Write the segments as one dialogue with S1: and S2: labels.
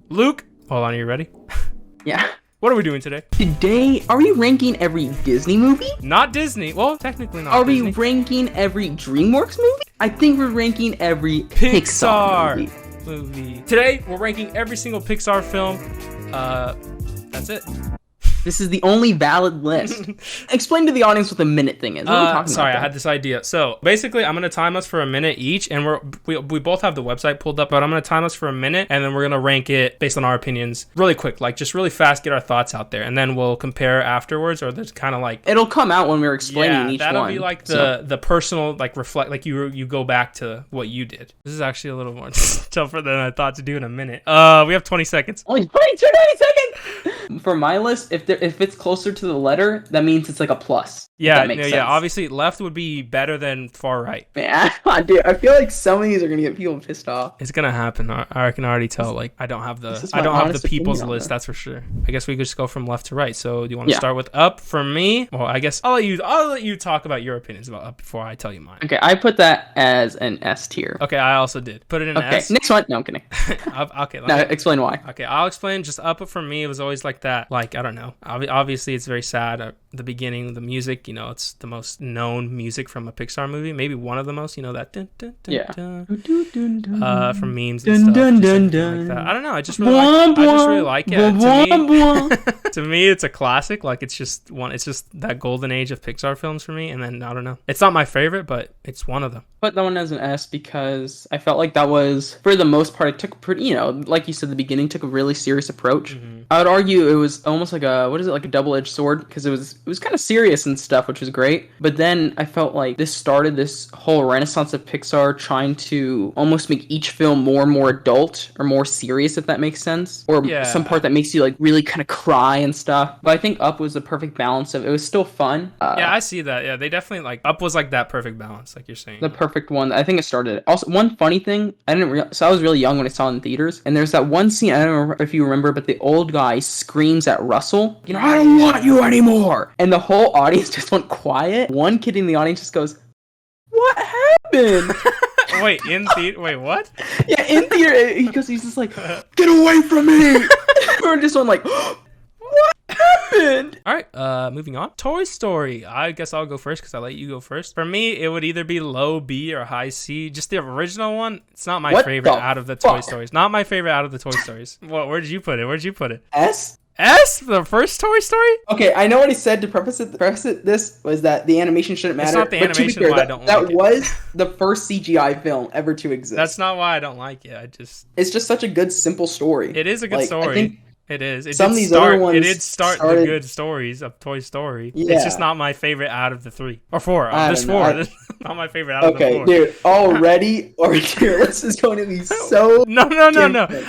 S1: Luke, hold on, are you ready?
S2: Yeah.
S1: What are we doing today?
S2: Today, are we ranking every Disney movie?
S1: Not Disney. Well, technically not
S2: Are
S1: Disney.
S2: we ranking every DreamWorks movie? I think we're ranking every Pixar
S1: movie. Today, we're ranking every single Pixar film. That's it.
S2: This is the only valid list. Explain to the audience what the minute thing is. What are we talking
S1: sorry,
S2: about?
S1: I had this idea. So basically, I'm gonna time us for a minute each, and we both have the website pulled up, but I'm gonna time us for a minute, and then we're gonna rank it based on our opinions, really quick, like just really fast, get our thoughts out there, and then we'll compare afterwards, or there's kind of like
S2: It'll come out when we're explaining each
S1: that'll
S2: one.
S1: be like the personal, like reflect, like you go back to what you did. This is actually a little more tougher than I thought to do in a minute. We have 20 seconds.
S2: Only 20 seconds. For my list, if it's closer to the letter, that means it's like a plus.
S1: Yeah,
S2: that makes sense.
S1: Obviously, left would be better than far right.
S2: Man, dude, I feel like some of these are gonna get people pissed off.
S1: It's gonna happen. I can already tell. Like, I don't have the people's list. That's for sure. I guess we could just go from left to right. So, do you want to start with Up? For me, well, I guess I'll let you talk about your opinions about Up before I tell you mine.
S2: Okay, I put that as an S tier.
S1: Okay, I also did put it in S.
S2: Okay, next one. No, I'm kidding.
S1: Okay,
S2: now explain why.
S1: Okay, I'll explain. Just Up for me, it was always like that. Like, I don't know. Obviously, it's very sad. At the beginning, the music, it's the most known music from a Pixar movie, maybe one of the most. That dun, dun, dun, dun, from memes and stuff, like that. I don't know. I just really like it. To me, it's a classic. Like, it's just that golden age of Pixar films for me. And then I don't know. It's not my favorite, but it's one of them.
S2: Put that one as an S because I felt like that was, for the most part, it took pretty, like you said, the beginning took a really serious approach. Mm-hmm. I would argue it was almost like like a double-edged sword, because it was kind of serious and stuff, which was great. But then I felt like this started this whole renaissance of Pixar trying to almost make each film more and more adult or more serious, if that makes sense, or some part that makes you like really kind of cry and stuff. But I think Up was the perfect balance of it was still fun.
S1: Yeah, I see that. Yeah, they definitely like Up was like that perfect balance, like you're saying.
S2: The perfect one. I think it started. Also, one funny thing, I was really young when I saw it in theaters, and there's that one scene, I don't know if you remember, but the old guy screams at Russell, I don't want you anymore! And the whole audience just went quiet. One kid in the audience just goes, what happened?
S1: Wait, wait, what?
S2: Yeah, in theater, he's just like, get away from me! We're just one like, what happened?
S1: All right, moving on. Toy Story. I guess I'll go first because I let you go first. For me, it would either be low B or high C. Just the original one. It's not my favorite out of the Toy Stories. Not my favorite out of the Toy Stories. Where did you put it?
S2: S?
S1: S? The first Toy Story?
S2: Okay, I know what he said to preface it. This was that the animation shouldn't matter.
S1: It's not the animation why I don't like it.
S2: That was the first CGI film ever to exist.
S1: That's not why I don't like it.
S2: It's just such a good, simple story.
S1: It is a good story.
S2: I think
S1: it is. It
S2: did
S1: start the good stories of Toy Story. Yeah. It's just not my favorite out of the 3 or 4. There's 4. Not my favorite out of the 4.
S2: Okay, dude. Already, our tier list is going to be so.
S1: No.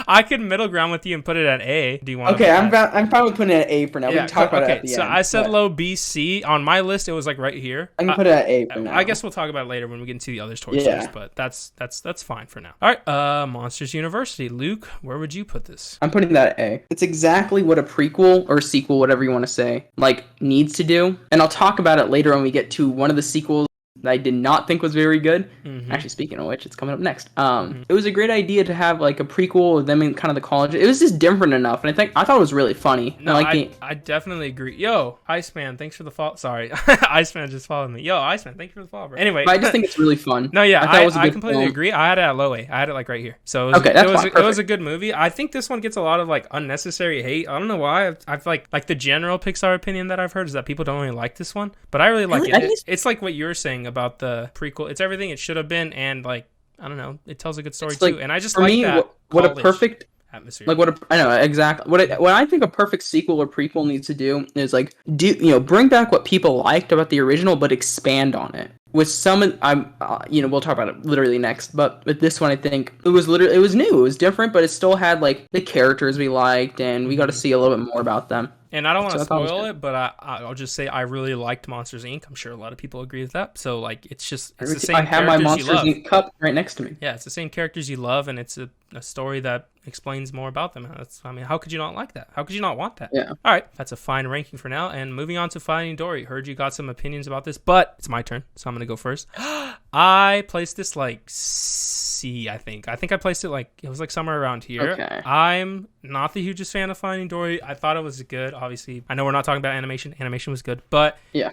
S1: I could middle ground with you and put it at A. Do you want?
S2: Okay, I'm fine with putting it at A for now. We can talk about it at the end.
S1: So I said low B, C on my list. It was like right here.
S2: I can put it at A for now.
S1: I guess we'll talk about it later when we get into the other Toy Stories. But that's fine for now. All right. Monsters University. Luke, where would you put this?
S2: I'm putting that at A. It's exactly what a prequel or sequel, whatever you want to say, like needs to do. And I'll talk about it later when we get to one of the sequels that I did not think was very good. Mm-hmm. Actually, speaking of which, it's coming up next. It was a great idea to have like a prequel of them in kind of the college. It was just different enough, and I thought it was really funny.
S1: No, I definitely agree. Yo, Iceman, thanks for the follow. Sorry, Iceman just followed me. Yo, Iceman, thank you for the follow, bro. Anyway,
S2: but I just think it's really fun.
S1: No, yeah, I completely agree. I had it at low A. I had it like right here. So it was a good movie. I think this one gets a lot of like unnecessary hate. I don't know why. I've like the general Pixar opinion that I've heard is that people don't really like this one, but I really like it. It's like what you're saying about the prequel. It's everything it should have been, and like I don't know, it tells a good story too. And I just like that.
S2: What a perfect
S1: atmosphere.
S2: Like I know exactly what I think a perfect sequel or prequel needs to do is like bring back what people liked about the original, but expand on it. With some, we'll talk about it literally next. But with this one, I think it was new, it was different, but it still had like the characters we liked, and we got to see a little bit more about them.
S1: And I don't want to spoil it, but I'll just say I really liked Monsters Inc. I'm sure a lot of people agree with that. So like, it's the same. I have my
S2: Monsters Inc. cup right next to me.
S1: Yeah, it's the same characters you love, and it's a story that explains more about them. How could you not like that? How could you not want that?
S2: Yeah.
S1: All right, that's a fine ranking for now. And moving on to Finding Dory. Heard you got some opinions about this, but it's my turn, so I'm gonna go first. I placed this like C, I think. I placed it like, it was like somewhere around here.
S2: Okay.
S1: I'm not the hugest fan of Finding Dory. I thought it was good. Obviously, I know we're not talking about animation. Animation was good, but
S2: yeah.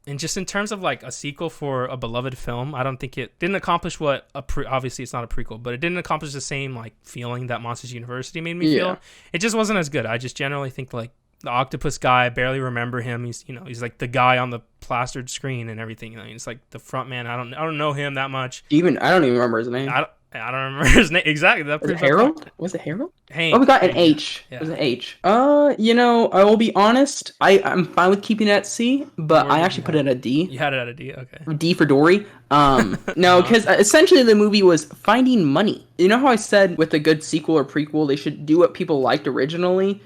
S1: And just in terms of like a sequel for a beloved film, I don't think it didn't accomplish what obviously it's not a prequel, but it didn't accomplish the same like feeling that Monsters University made me feel. It just wasn't as good. I just generally think like the octopus guy, I barely remember him. He's like the guy on the plastered screen and everything. He's like the front man. I don't know him that much.
S2: I don't even remember his name.
S1: I don't remember his name exactly.
S2: Was it Harold? Was it Harold?
S1: Hank.
S2: Oh, we got an H. Yeah. It was an H. I will be honest. I'm fine with keeping it at C, but I actually put it at a D.
S1: You had it at a D, okay.
S2: D for Dory. No, because essentially the movie was finding money. You know how I said with a good sequel or prequel, they should do what people liked originally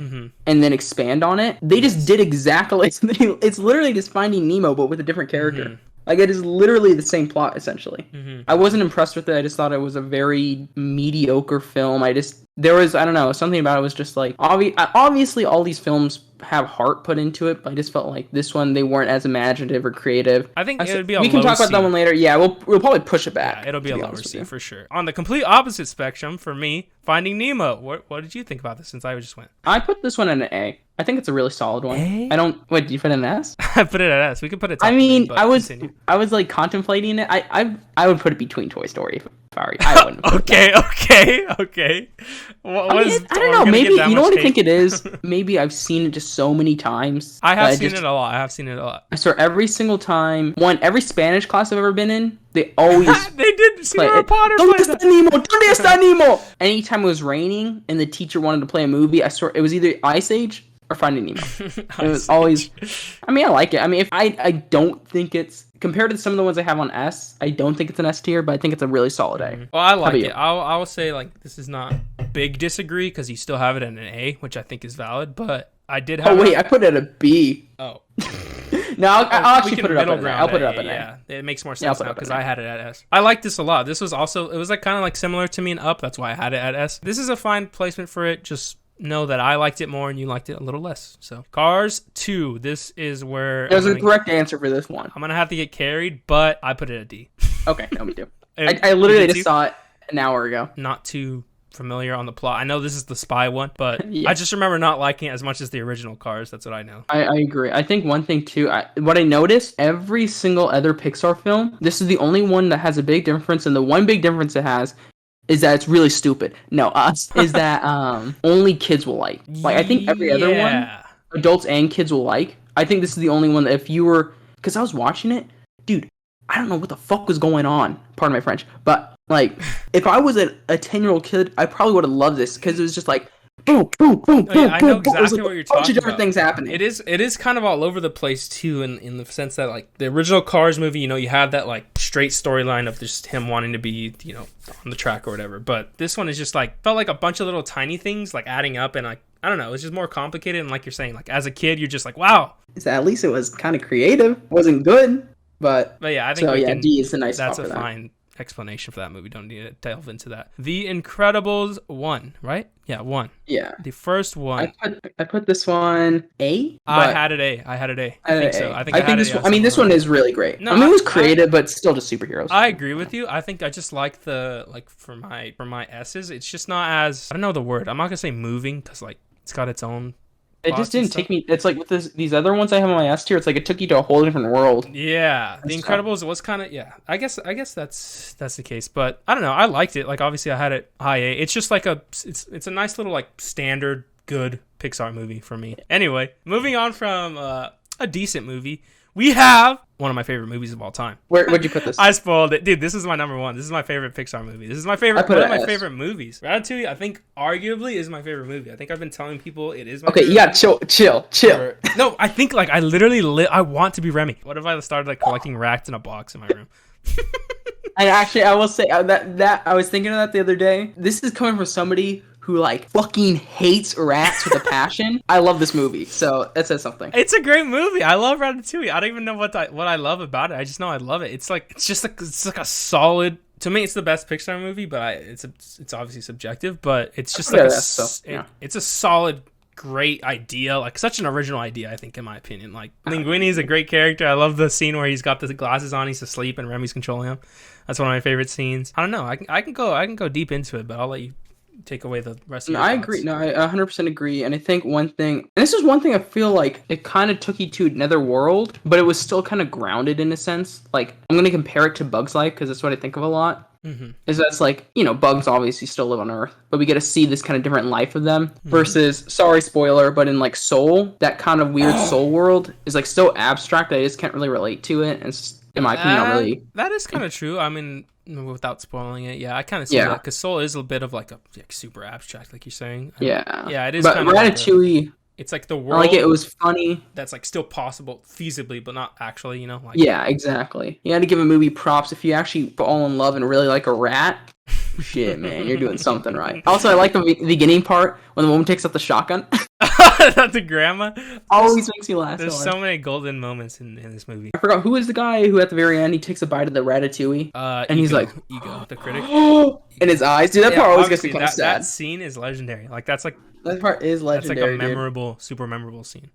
S2: and then expand on it? They just did exactly. It's literally just Finding Nemo, but with a different character. Like, it is literally the same plot, essentially. I wasn't impressed with it. I just thought it was a very mediocre film. There was, I don't know, something about it was just like, obviously all these films have heart put into it, but I just felt like this one, they weren't as imaginative or creative.
S1: I think it would be a low C.
S2: We can talk about that one later. Yeah, we'll probably push it back.
S1: Yeah, it'll be a lower C for sure. On the complete opposite spectrum, for me, Finding Nemo. What did you think about this since I just went?
S2: I put this one in an A. I think it's a really solid one. A? Wait, did you put it in an S?
S1: I put it at S. We could put it top
S2: three, I was like contemplating it. I would put it between Toy Story. Sorry, I wouldn't.
S1: Okay.
S2: I don't know. Maybe, you know what I think it is? Maybe I've seen it just so many times.
S1: I have seen it a lot.
S2: I swear, every single time, every Spanish class I've ever been in, they always
S1: they did Senora Potter.
S2: ¿Dónde está Nemo? Anytime it was raining and the teacher wanted to play a movie, I swear it was either Ice Age or Finding Nemo. It was always. I mean, I like it. I mean, if I don't think it's compared to some of the ones I have on S, I don't think it's an S tier, but I think it's a really solid A.
S1: Well, I like it. I will say like this is not big disagree because you still have it in an A, which I think is valid. But I did have.
S2: Oh wait, I put it at a B.
S1: Oh.
S2: No, I'll actually put it up. I'll put it up at A.
S1: Yeah, it makes more sense now because I had it at S. I like this a lot. This was also it was like kind of like similar to me in Up. That's why I had it at S. This is a fine placement for it. Just know that I liked it more and you liked it a little less. So Cars 2, this is where
S2: there's a correct answer for this one.
S1: I'm gonna have to get carried, but I put it at D.
S2: Okay, no, me too. I literally just saw it an hour ago.
S1: Not too familiar on the plot. I know this is the spy one, but I just remember not liking it as much as the original Cars. That's what I know.
S2: I agree. I think one thing too, what I noticed, every single other Pixar film, this is the only one that has a big difference, and the one big difference it has is that it's really stupid. No, is that only kids will like. Like, I think every other one, adults and kids will like. I think this is the only one that if you were, because I was watching it, dude, I don't know what the fuck was going on. Pardon my French, but like, if I was a 10-year-old kid, I probably would have loved this because it was just like, boom, boom, boom, boom,
S1: I know
S2: boom.
S1: exactly what you're talking about. A bunch of
S2: different things happening.
S1: It is kind of all over the place too, in the sense that like the original Cars movie, you had that like straight storyline of just him wanting to be, on the track or whatever. But this one is just like felt like a bunch of little tiny things like adding up, and like I don't know, it's just more complicated. And like you're saying, like as a kid, you're just like, wow.
S2: At least it was kind of creative. Wasn't good, but
S1: yeah, I think
S2: D is a nice.
S1: That's a fine explanation for that movie. Don't need to delve into that. The Incredibles 1, right? Yeah, 1.
S2: Yeah.
S1: The first one.
S2: I put this one A.
S1: I had it A. I think so. I think
S2: this one. I mean, this one is really great. No, I mean, it was creative, but still just superheroes.
S1: I agree with you. I think I just like for my S's. It's just not as, I don't know the word. I'm not gonna say moving because like it's got its own.
S2: It just didn't take me. It's like with these other ones I have on my S tier. It's like it took you to a whole different world.
S1: Yeah, The Incredibles was kind of I guess that's the case. But I don't know. I liked it. Like obviously I had it high A. It's just like it's a nice little like standard good Pixar movie for me. Anyway, moving on from a decent movie, we have one of my favorite movies of all time.
S2: Where'd you put this?
S1: I spoiled it. Dude, this is my number one. This is my favorite Pixar movie. This is my favorite one of my favorite movies. Ratatouille, I think, arguably is my favorite movie. I think I've been telling people it is my favorite.
S2: Okay, you gotta chill.
S1: No, I think, like, I literally I want to be Remy. What if I started, like, collecting rats in a box in my room?
S2: And actually, I will say, that I was thinking of that the other day. This is coming from somebody who like fucking hates rats with a passion. I love this movie, so that says something.
S1: It's a great movie. I love Ratatouille. I don't even know what I love about it. I just know I love it. It's like a solid. To me, it's the best Pixar movie, but it's obviously subjective. But it's just like it's a solid great idea, like such an original idea, I think, in my opinion. Like Linguini is a great character. I love the scene where he's got the glasses on, he's asleep, and Remy's controlling him. That's one of my favorite scenes. I don't know. I can go deep into it, but I'll let you take away the rest of your
S2: I
S1: thoughts.
S2: agree. No, I 100% agree. And I think one thing, and this is one thing I feel like it kind of took you to another world, but it was still kind of grounded in a sense. Like, I'm going to compare it to Bug's Life because that's what I think of a lot. Is that's like, bugs obviously still live on Earth, but we get to see this kind of different life of them versus, sorry, spoiler, but in like Soul, that kind of weird soul world is like so abstract that I just can't really relate to it. And it's, in my opinion, not really.
S1: That is kind of true. I mean, without spoiling it, I kind of see that because Soul is a bit of like a super abstract, like you're saying. It is. But
S2: Ratatouille,
S1: it's like the world.
S2: Like it was funny.
S1: That's like still possible, feasibly, but not actually. Like
S2: exactly. You had to give a movie props if you actually fall in love and really like a rat. Shit, man, you're doing something right. Also, I like the beginning part when the woman takes up the shotgun.
S1: That's a grandma.
S2: Always makes me laugh.
S1: There's so many golden moments in this movie.
S2: I forgot who is the guy who at the very end he takes a bite of the ratatouille, and he's like,
S1: Ego, the critic.
S2: In his eyes, dude. That part always gets me kind of sad.
S1: That scene is legendary. Like that
S2: part is legendary.
S1: That's like a super memorable scene.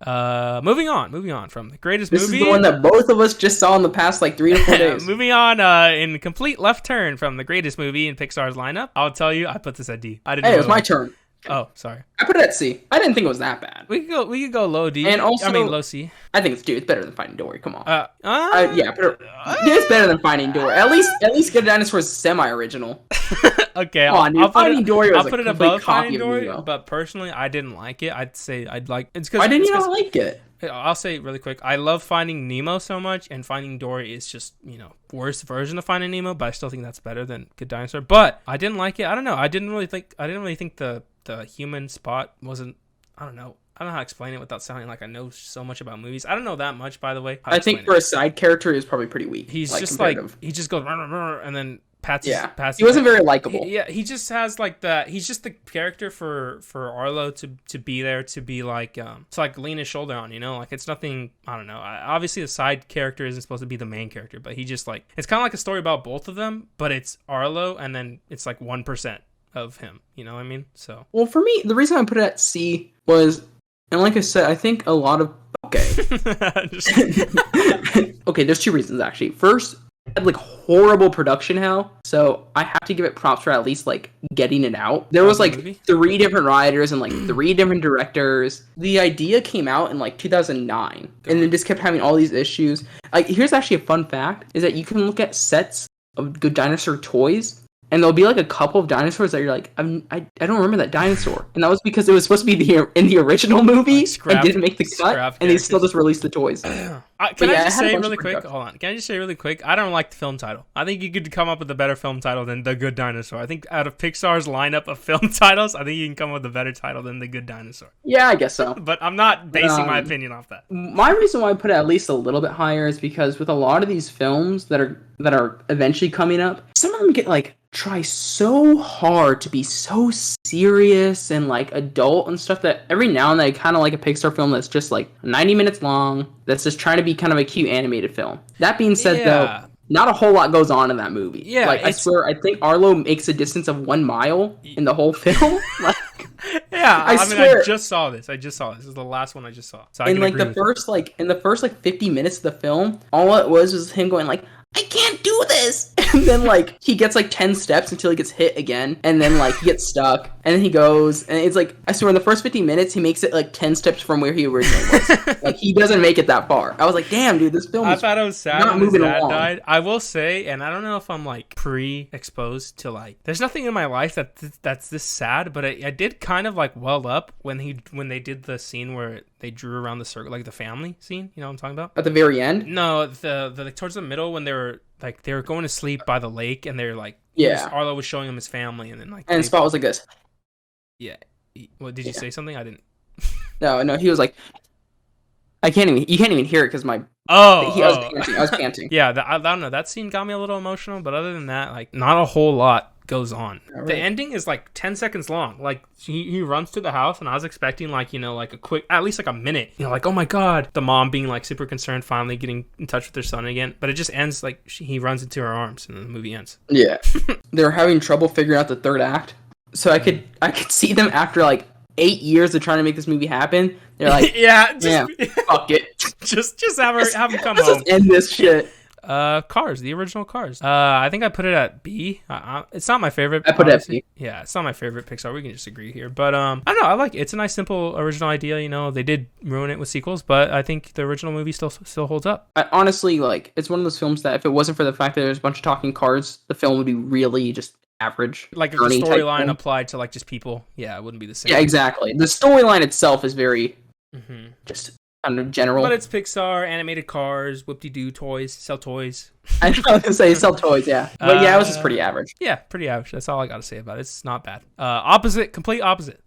S1: Moving on from the greatest movie.
S2: This is the one that both of us just saw in the past like 3 to 4 days.
S1: Moving on, in complete left turn from the greatest movie in Pixar's lineup. I'll tell you, I put this at D.
S2: It was my turn.
S1: Oh, sorry.
S2: I put it at C. I didn't think it was that bad.
S1: We could go low D.
S2: And also,
S1: low C.
S2: I think it's better than Finding Dory. Come on.
S1: It's
S2: better than Finding Dory. At least Good Dinosaur is semi-original.
S1: Okay,
S2: I'll put
S1: it above Finding Dory. But personally, I didn't like it. I'd say I'd like. It's because
S2: why didn't you not like it?
S1: I'll say it really quick. I love Finding Nemo so much, and Finding Dory is just worst version of Finding Nemo. But I still think that's better than Good Dinosaur. But I didn't like it. I don't know. I didn't really think the human spot wasn't. I don't know how to explain it without sounding like I know so much about movies. I don't know that much, by the way.
S2: I think for a side character, he's probably pretty weak.
S1: He's just like he just goes and then pats.
S2: He wasn't very likable.
S1: He just has like that. He's just the character for Arlo to be there, to be like to like lean his shoulder on. Like it's nothing. I don't know. Obviously, the side character isn't supposed to be the main character, but he just like it's kind of like a story about both of them, but it's Arlo, and then it's like 1% of him. You know what I mean? So
S2: for me, the reason I put it at C was, and like I said, I think a lot of okay, there's 2 reasons actually. First, it had like horrible production hell, so I have to give it props for at least like getting it out. There was like 3 different writers and like 3 different directors. The idea came out in like 2009, and then just kept having all these issues. Like, here's actually a fun fact: is that you can look at sets of Good Dinosaur toys, and there'll be like a couple of dinosaurs that you're like, I don't remember that dinosaur. And that was because it was supposed to be in the original movie and didn't make the cut, and they still just released the toys.
S1: Can I just say really quick? Hold on. Can I just say really quick? I don't like the film title. I think you could come up with a better film title than The Good Dinosaur. I think out of Pixar's lineup of film titles, I think you can come up with a better title than The Good Dinosaur.
S2: Yeah, I guess so.
S1: But I'm not basing my opinion off that.
S2: My reason why I put it at least a little bit higher is because with a lot of these films that are eventually coming up, some of them get like try so hard to be so serious and like adult and stuff that every now and then I kind of like a Pixar film that's just like 90 minutes long, that's just trying to be kind of a cute animated film. That being said, though, not a whole lot goes on in that movie. Yeah, like I swear, I think Arlo makes a distance of 1 mile in the whole film. Like,
S1: I swear. I just saw this. This is the last one I just saw. So in like
S2: the first 50 minutes of the film, all it was him going like, I can't do this. And then like he gets like 10 steps until he gets hit again, and then like he gets stuck, and then he goes, and it's like, I swear, in the first 50 minutes he makes it like 10 steps from where he originally was. Like, he doesn't make it that far. I was like, damn, dude, this film. I
S1: thought it was sad when his dad died. I will say, and I don't know if I'm like pre-exposed to like, there's nothing in my life that's this sad, but I did kind of like well up when they did the scene where they drew around the circle, like the family scene. You know what I'm talking about?
S2: At the very end?
S1: No, the towards the middle when they were going to sleep by the lake, and they're like, Arlo was showing him his family, and then like,
S2: and Spot was like this.
S1: Yeah. What did you say something? I didn't.
S2: No, he was like, you can't even hear it because my. I was panting.
S1: Yeah, I don't know. That scene got me a little emotional, but other than that, like, not a whole lot goes on. Right. The ending is like 10 seconds long. Like, he runs to the house, and I was expecting like, like a quick, at least like a minute. Like, oh my god, the mom being like super concerned, finally getting in touch with her son again. But it just ends like he runs into her arms, and then the movie ends.
S2: Yeah, they're having trouble figuring out the third act. So I could see them after like 8 years of trying to make this movie happen. They're like,
S1: yeah,
S2: fuck it.
S1: just have him come
S2: Let's
S1: home.
S2: just end this shit.
S1: Cars, the original Cars. I think I put it at B. It's not my favorite.
S2: I put it at B.
S1: Yeah, it's not my favorite Pixar. We can just agree here. But I don't know. I like it. It's a nice, simple, original idea. You know, they did ruin it with sequels, but I think the original movie still holds up.
S2: I honestly, like, it's one of those films that if it wasn't for the fact that there's a bunch of talking cars, the film would be really just average.
S1: Like if the storyline applied to like just people, yeah, it wouldn't be the same.
S2: Yeah, exactly. The storyline itself is very just kind of general.
S1: But it's Pixar, animated cars, whoop-de-doo toys, sell toys.
S2: I was gonna say sell toys, yeah. But yeah, it was just pretty average.
S1: Yeah, pretty average. That's all I gotta say about it. It's not bad. Complete opposite.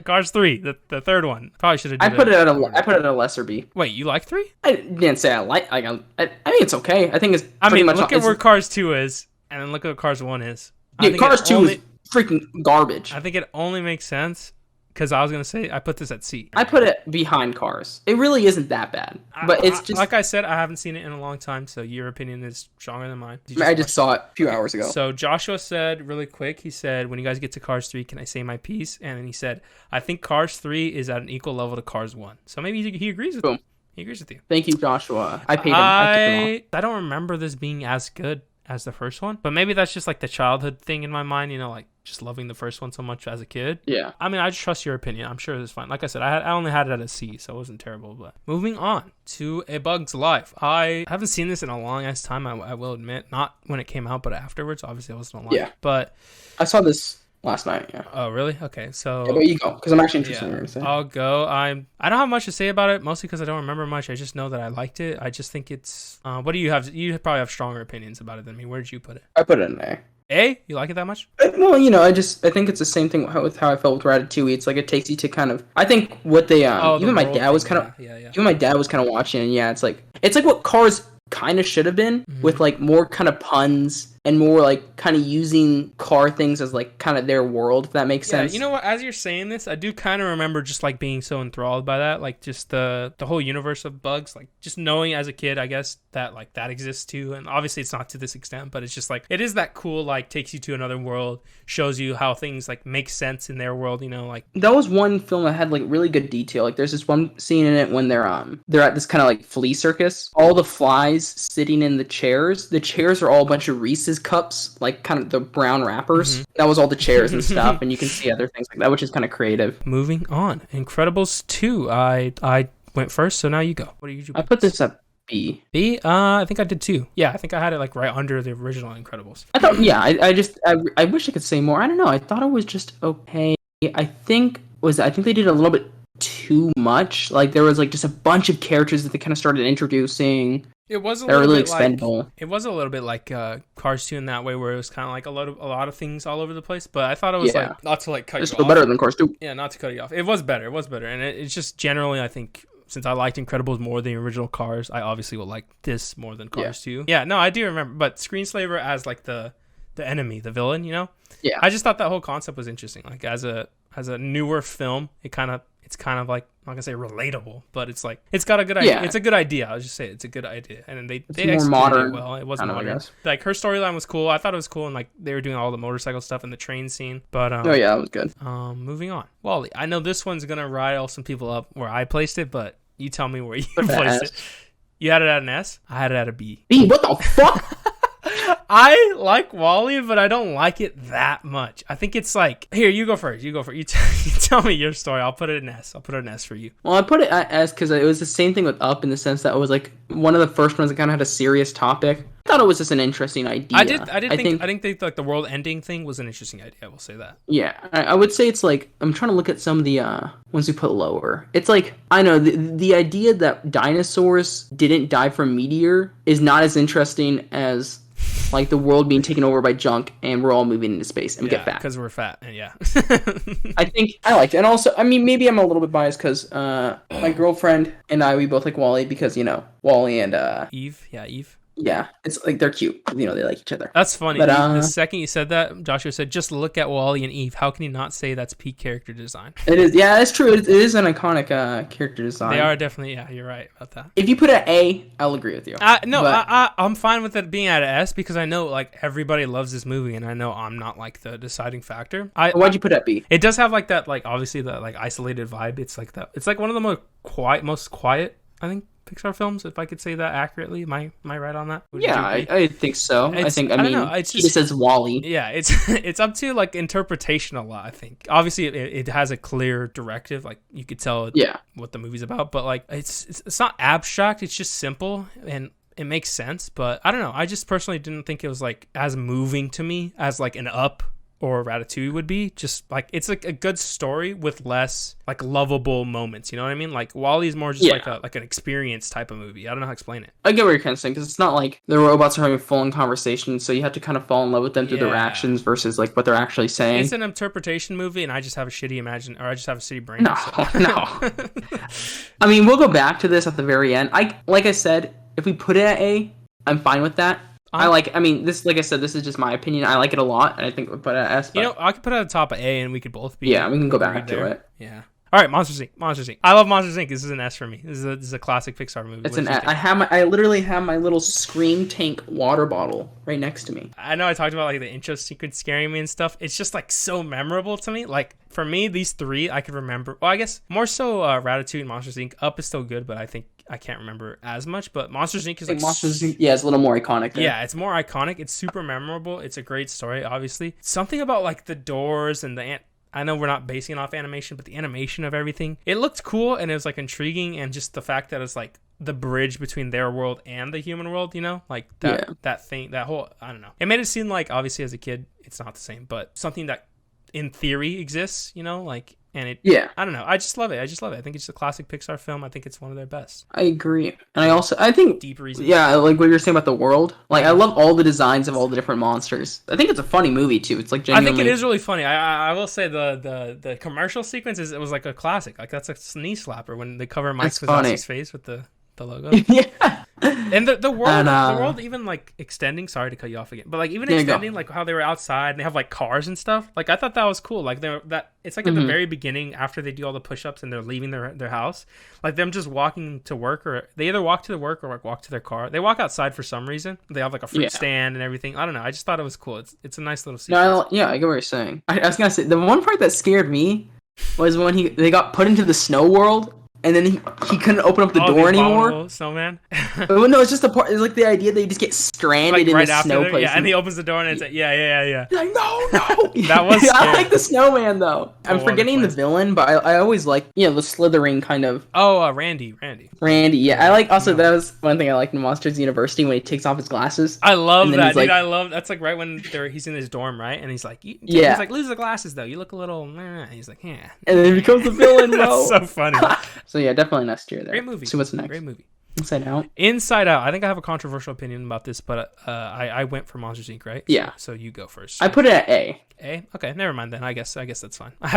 S1: Cars 3, the third one. Probably should have.
S2: I put it at a lesser B.
S1: Wait, you like 3?
S2: I didn't say I like. I think it's okay. I think it's.
S1: Look at where Cars 2 is, and then look at what Cars 1 is.
S2: Yeah, Cars 2 is freaking garbage.
S1: I think it only makes sense because I was gonna say I put this at C.
S2: I put it behind Cars. It really isn't that bad, but it's just
S1: like I said, I haven't seen it in a long time, so your opinion is stronger than mine.
S2: I just saw it a few hours ago.
S1: So Joshua said really quick. He said, "When you guys get to Cars 3, can I say my piece?" And then he said, "I think Cars 3 is at an equal level to Cars 1." So maybe he agrees with me. He agrees with you.
S2: Thank you, Joshua. I paid him. I
S1: don't remember this being as good as the first one, but maybe that's just like the childhood thing in my mind, you know, like just loving the first one so much as a kid.
S2: Yeah.
S1: I mean, I just trust your opinion. I'm sure it's fine. Like I said, I only had it at a C, so it wasn't terrible. But moving on to A Bug's Life. I haven't seen this in a long ass time, I will admit. Not when it came out, but afterwards. Obviously, I wasn't alive.
S2: Yeah.
S1: But
S2: I saw this last night, yeah.
S1: Oh, really? Okay, so...
S2: Yeah, but you go, because I'm actually interested in what you're saying.
S1: I'll go. I don't have much to say about it, mostly because I don't remember much. I just know that I liked it. I just think it's... what do you have? You probably have stronger opinions about it than me. Where did you put it?
S2: I put it in A.
S1: A? You like it that much?
S2: Well, you know, I think it's the same thing with how I felt with Ratatouille. It's like it takes you to kind of... I think what they... even my dad was kind of... Even my dad was kind of watching, and yeah, it's like what Cars kind of should have been, with like more kind of puns and more like kind of using car things as like kind of their world, if that makes sense.
S1: You know what, as you're saying this, I do kind of remember just like being so enthralled by that, like just the whole universe of Bugs, like just knowing as a kid, I guess, that like that exists too. And obviously it's not to this extent, but it's just like it is that cool, like takes you to another world, shows you how things like make sense in their world, you know. Like
S2: that was one film that had like really good detail. Like there's this one scene in it when they're at this kind of like flea circus, all the flies sitting in the chairs are all a bunch of Reese's cups, like kind of the brown wrappers. That was all the chairs and stuff, and you can see other things like that, which is kind of creative.
S1: Moving on, Incredibles 2. I went first, so now you go. What did you put?
S2: I put this at B.
S1: B? I think I did too. Yeah, I think I had it like right under the original Incredibles.
S2: I thought, yeah, I wish I could say more. I don't know. I thought it was just okay. I think they did a little bit too much. Like there was like just a bunch of characters that they kind of started introducing.
S1: It was a
S2: little
S1: really
S2: bit expendable.
S1: Like, it was a little bit like Cars 2 in that way, where it was kind of like a lot of things all over the place. But I thought it was like not to like cut you off.
S2: It's still better than Cars 2.
S1: Yeah, not to cut you off. It was better, and it's just generally, I think, since I liked Incredibles more than the original Cars, I obviously will like this more than Cars 2. Yeah, no, I do remember. But Screenslaver as like the enemy, the villain, you know.
S2: Yeah.
S1: I just thought that wole concept was interesting. Like as a newer film, it's kind of like, I'm not gonna say relatable, but it's like it's got a good idea.
S2: Yeah.
S1: It's a good idea. I'll just say it's a good idea, and then they
S2: more modern.
S1: It well. It wasn't modern. Like her storyline was cool. I thought it was cool, and like they were doing all the motorcycle stuff and the train scene. But
S2: oh yeah, that was good.
S1: Moving on, Wally. I know this one's gonna rile some people up where I placed it, but you tell me where you placed it. You had it at an S. I had it at a B.
S2: B? What the fuck?
S1: I like Wall-E, but I don't like it that much. I think it's like... Here, you go first. You tell me your story. I'll put it in S. I'll put it in S for you.
S2: Well, I put it at S because it was the same thing with Up in the sense that it was like one of the first ones that kind of had a serious topic. I thought it was just an interesting idea.
S1: I didn't think like the world ending thing was an interesting idea. I will say that.
S2: Yeah, I would say it's like... I'm trying to look at some of the ones we put lower. It's like, I know, the idea that dinosaurs didn't die from meteor is not as interesting as... like the world being taken over by junk and we're all moving into space and we get fat.
S1: Because we're fat, and
S2: I think I liked it. And also, I mean, maybe I'm a little bit biased because my girlfriend and we both like Wall-E because, you know, Wall-E and...
S1: Eve? Yeah, Eve.
S2: Yeah, it's like they're cute. You know, they like each other.
S1: That's funny.
S2: But
S1: The second you said that, Joshua said, "Just look at Wally and Eve. How can you not say that's peak character design?"
S2: it is. Yeah, it's true. It is an iconic character design.
S1: They are definitely. Yeah, you're right about that.
S2: If you put it at A, I'll agree with you.
S1: No, I'm fine with it being at an S because I know like everybody loves this movie, and I know I'm not like the deciding factor.
S2: Why'd you put it at B?
S1: It does have like that, like obviously the like isolated vibe. It's like that. It's like one of the most quiet, I think, Pixar films, if I could say that accurately. Am I right on that?
S2: Yeah, I think so. I mean, know, it's just, he says Wally.
S1: Yeah, it's up to like interpretation a lot, I think. Obviously, it has a clear directive. Like you could tell what the movie's about, but like it's not abstract. It's just simple and it makes sense. But I don't know. I just personally didn't think it was like as moving to me as like an Up or Ratatouille would be. Just like it's like a good story with less like lovable moments, you know what I mean? Like Wally's more just like an experience type of movie. I don't know how to explain it.
S2: I get what you're kind of saying, because it's not like the robots are having full-on conversation, so you have to kind of fall in love with them through their actions versus like what they're actually saying.
S1: It's an interpretation movie, and I just have a shitty I just have a shitty brain.
S2: No. I mean, we'll go back to this at the very end. Like I said, if we put it at A, I'm fine with that. This, like I said, this is just my opinion. I like it a lot, and I think we'll put it at S.
S1: You know, I could put it at the top of A, and we could both be.
S2: Yeah, we can go back to it.
S1: Yeah. All right, Monsters Inc. I love Monsters Inc. This is an S for me. This is a classic Pixar movie.
S2: It's an S. I literally have my little Scream tank water bottle right next to me.
S1: I know I talked about like the intro sequence scaring me and stuff. It's just like so memorable to me. Like for me, these three I could remember. Well, I guess more so Ratatouille and Monsters Inc. Up is still good, but I think I can't remember as much. But Monsters Inc. is like
S2: Monsters Inc. Yeah, it's a little more iconic there.
S1: Yeah, it's more iconic. It's super memorable. It's a great story, obviously. Something about like the doors and I know we're not basing it off animation, but the animation of everything, it looked cool and it was like intriguing, and just the fact that it's like the bridge between their world and the human world, you know, like that thing, that whole, I don't know. It made it seem like obviously as a kid, it's not the same, but something that in theory exists, you know, like, and it, I don't know. I just love it. I think it's a classic Pixar film. I think it's one of their best.
S2: I agree. And I think
S1: deep reasons.
S2: Yeah, like what you were saying about the world. Like I love all the designs of all the different monsters. I think it's a funny movie too. It's like genuinely...
S1: I think it is really funny. I will say the commercial sequence it was like a classic. Like that's a knee slapper when they cover Mike Wazowski's face with the logo. Yeah. And the world even like extending, sorry to cut you off again, but like even extending like how they were outside and they have like cars and stuff. Like I thought that was cool. Like it's like at the very beginning after they do all the push-ups and they're leaving their house, like them just walking to work, or they either walk to the work or like walk to their car. They walk outside for some reason. They have like a fruit stand and everything. I don't know. I just thought it was cool. It's a nice little sequence.
S2: No, I get what you're saying. I was gonna say the one part that scared me was when they got put into the snow world. And then he couldn't open up the door anymore.
S1: Snowman.
S2: No, it's just the part. It's like the idea that you just get stranded like in right the snow place.
S1: Yeah, and he opens the door and it's like, yeah.
S2: Like, no.
S1: That was scary.
S2: I like the snowman though. I'm forgetting the villain, but I always like the slithering kind of.
S1: Oh, Randy.
S2: Yeah, I like also that was one thing I liked in Monsters University when he takes off his glasses.
S1: I love that, dude. I love that's like right when he's in his dorm, right? And he's like, he's like, lose the glasses though. You look a little. And he's like, yeah.
S2: And then he becomes the villain. That's
S1: so funny.
S2: So yeah, definitely next tier there.
S1: Great movie.
S2: So what's next?
S1: Great movie.
S2: Inside Out.
S1: I think I have a controversial opinion about this, but I went for Monsters Inc. Right?
S2: Yeah.
S1: So you go first.
S2: I put it at A.
S1: A. Okay, never mind then. I guess that's fine. I